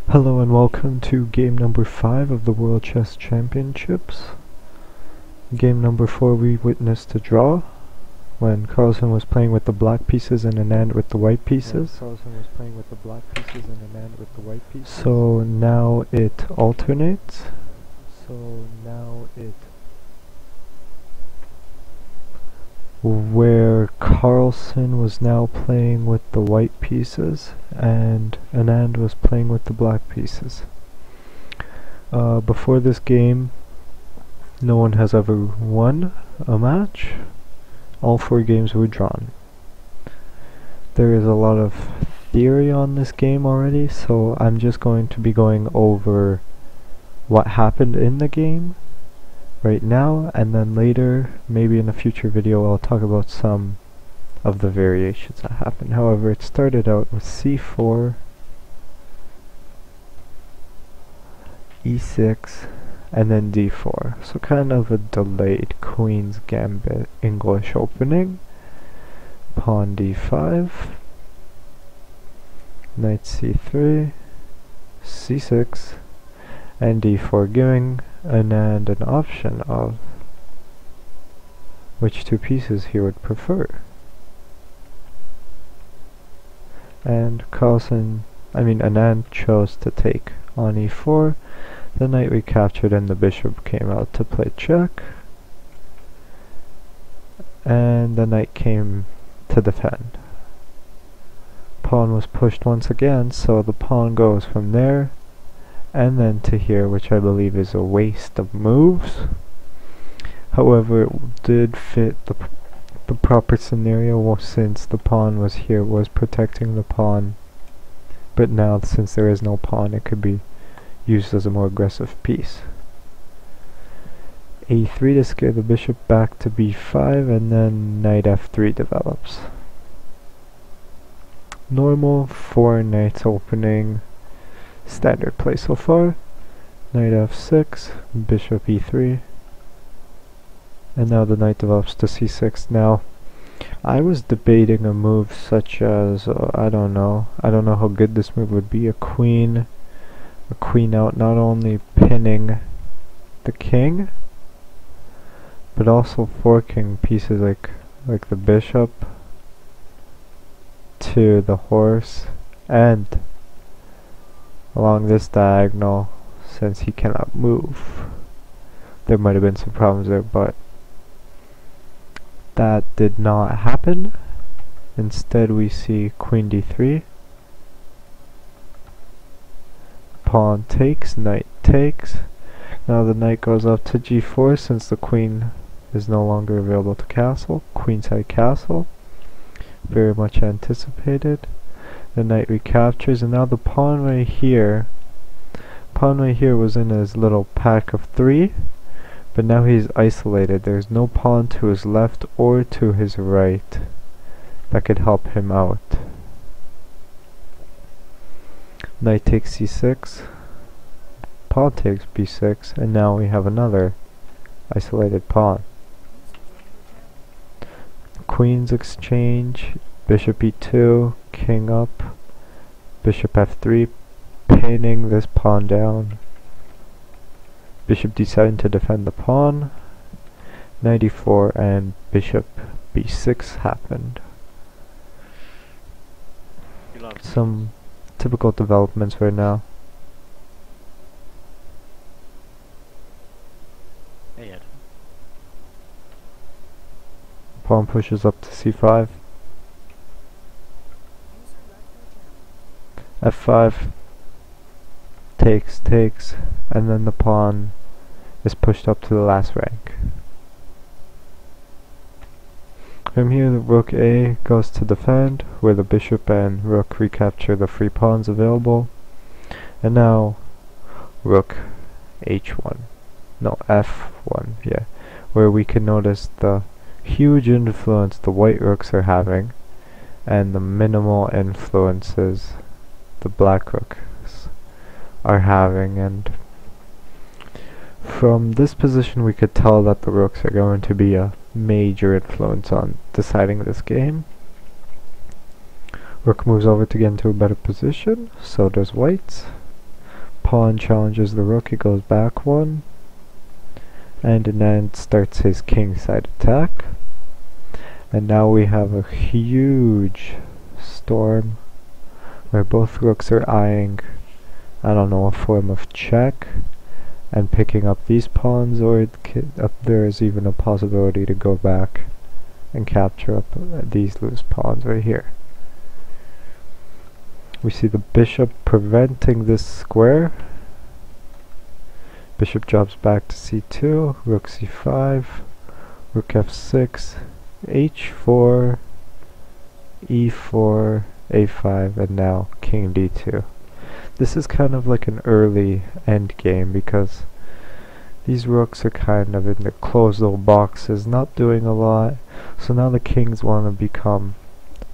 Hello and welcome to game number 5 of the World Chess Championships. Game number 4 we witnessed a draw when Carlsen was playing with the black pieces and Anand with the white pieces. So now it alternates. Where Carlsen was now playing with the white pieces and Anand was playing with the black pieces. Before this game, no one has ever won a match. All 4 games were drawn. There is a lot of theory on this game already, so I'm just going to be going over what happened in the game right now, and then later, maybe in a future video, I'll talk about some of the variations that happened. However, it started out with c4, e6, and then d4. So kind of a delayed Queen's Gambit English opening. Pawn d5, knight c3, c6, and d4, giving Anand an option of which 2 pieces he would prefer. And Anand chose to take on e4. The knight recaptured and the bishop came out to play check. And the knight came to defend. Pawn was pushed once again, so the pawn goes from there and then to here, which I believe is a waste of moves. However, it did fit the proper scenario since the pawn was here, was protecting the pawn. But now, since there is no pawn, it could be used as a more aggressive piece. a3 to scare the bishop back to b5, and then knight f3 develops. Normal 4 knights opening. Standard play so far. Knight f6, bishop e3, and now the knight develops to c6. Now, I was debating a move such as, I don't know how good this move would be. A queen out, not only pinning the king, but also forking pieces like the bishop to the horse and along this diagonal, since he cannot move. There might have been some problems there, but that did not happen. Instead, we see queen d3, pawn takes, knight takes. Now the knight goes up to g4 since the queen is no longer available to castle. Queenside castle, very much anticipated. The knight recaptures, and now the pawn right here was in his little pack of 3, but now he's isolated. There's no pawn to his left or to his right that could help him out. Knight takes c6, pawn takes b6, and now we have another isolated pawn. Queens exchange, bishop e2, king up, bishop f3, pinning this pawn down, bishop d7 to defend the pawn, knight e4, and bishop b6 happened. Some typical developments right now. Pawn pushes up to c5, f5, takes, and then the pawn is pushed up to the last rank. From here, the rook a goes to defend, where the bishop and rook recapture the free pawns available. And now rook h1, no, f1, yeah, where we can notice the huge influence the white rooks are having and the minimal influences the black rooks are having. And from this position we could tell that the rooks are going to be a major influence on deciding this game. Rook moves over to get into a better position, so does white. pawn challenges the rook, it goes back one, and Anand starts his kingside attack. And now we have a huge storm where both rooks are eyeing, I don't know, a form of check and picking up these pawns, or there is even a possibility to go back and capture up these loose pawns right here. We see the bishop preventing this square. Bishop drops back to c2, rook c5, rook f6, h4, e4, a5, and now king d2. This is kind of like an early end game because these rooks are kind of in the closed little boxes, not doing a lot. So now the kings want to become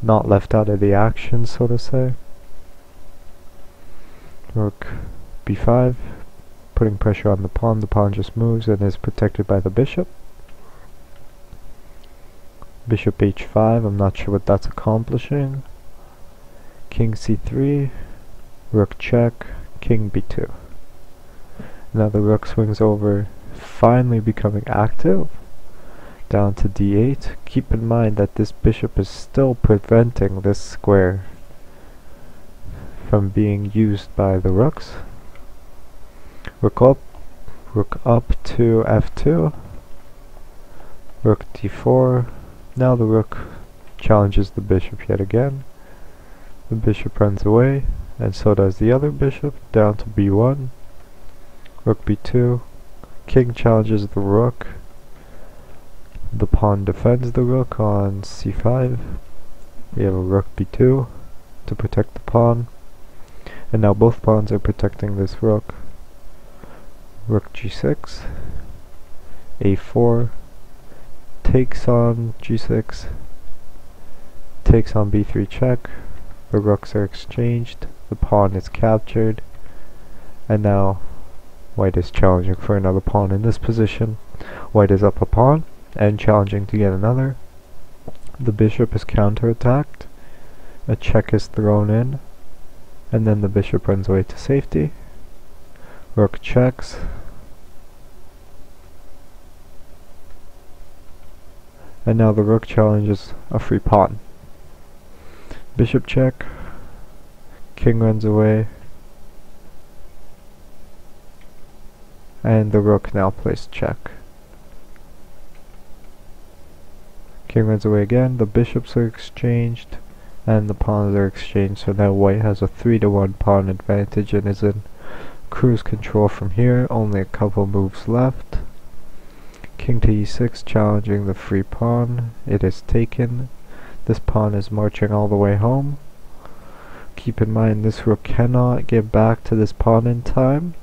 not left out of the action, so to say. Rook b5, putting pressure on the pawn. The pawn just moves and is protected by the bishop. Bishop h5, I'm not sure what that's accomplishing. King c3, rook check, king b2. Now the rook swings over, finally becoming active, down to d8. Keep in mind that this bishop is still preventing this square from being used by the rooks. Rook up to f2, rook d4. Now the rook challenges the bishop yet again. The bishop runs away, and so does the other bishop, down to b1. Rook b2. King challenges the rook. The pawn defends the rook on c5. We have a rook b2 to protect the pawn. And now both pawns are protecting this rook. Rook g6. a4. Takes on g6. Takes on b3 check. The rooks are exchanged. The pawn is captured. And now white is challenging for another pawn in this position. White is up a pawn and challenging to get another. The bishop is counterattacked. A check is thrown in, and then the bishop runs away to safety. Rook checks. And now the rook challenges a free pawn. Bishop check. King runs away. And the rook now plays check. King runs away again, the bishops are exchanged, and the pawns are exchanged, so now white has a 3-to-1 pawn advantage and is in cruise control from here. Only a couple moves left. King to e6 challenging the free pawn. It is taken. This pawn is marching all the way home. Keep in mind this rook cannot get back to this pawn in time,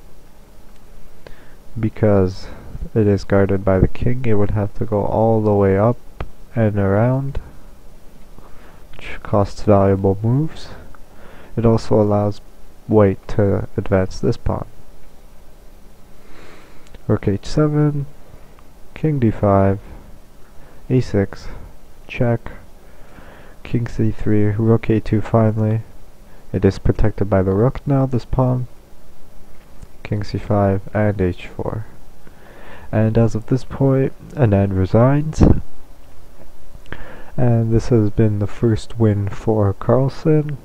because it is guarded by the king. It would have to go all the way up and around, which costs valuable moves. It also allows white to advance this pawn. Rook h7, king d5, a6, check, king c3, rook a2 finally. It is protected by the rook now, this pawn. King c5 and h4. And as of this point, Anand resigns. And this has been the first win for Carlsen.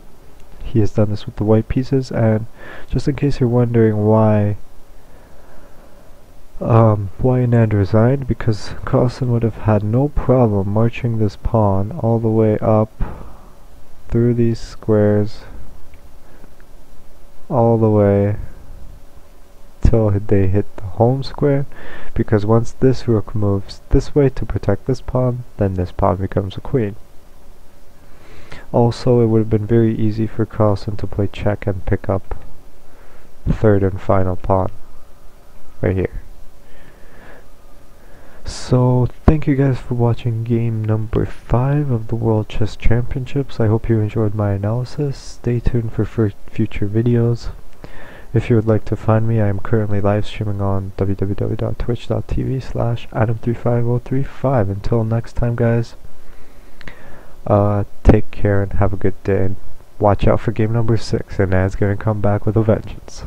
He has done this with the white pieces, and just in case you're wondering why Anand resigned, because Carlsen would have had no problem marching this pawn all the way up through these squares, all the way till they hit the home square, because once this rook moves this way to protect this pawn, then this pawn becomes a queen. Also, it would have been very easy for Carlsen to play check and pick up the third and final pawn right here. So thank you guys for watching game number 5 of the World Chess Championships. I hope you enjoyed my analysis. Stay tuned for future videos. If you would like to find me, I am currently live streaming on www.twitch.tv/Adam35035. Until next time, guys, take care and have a good day, and watch out for game number 6, and Anand's gonna come back with a vengeance.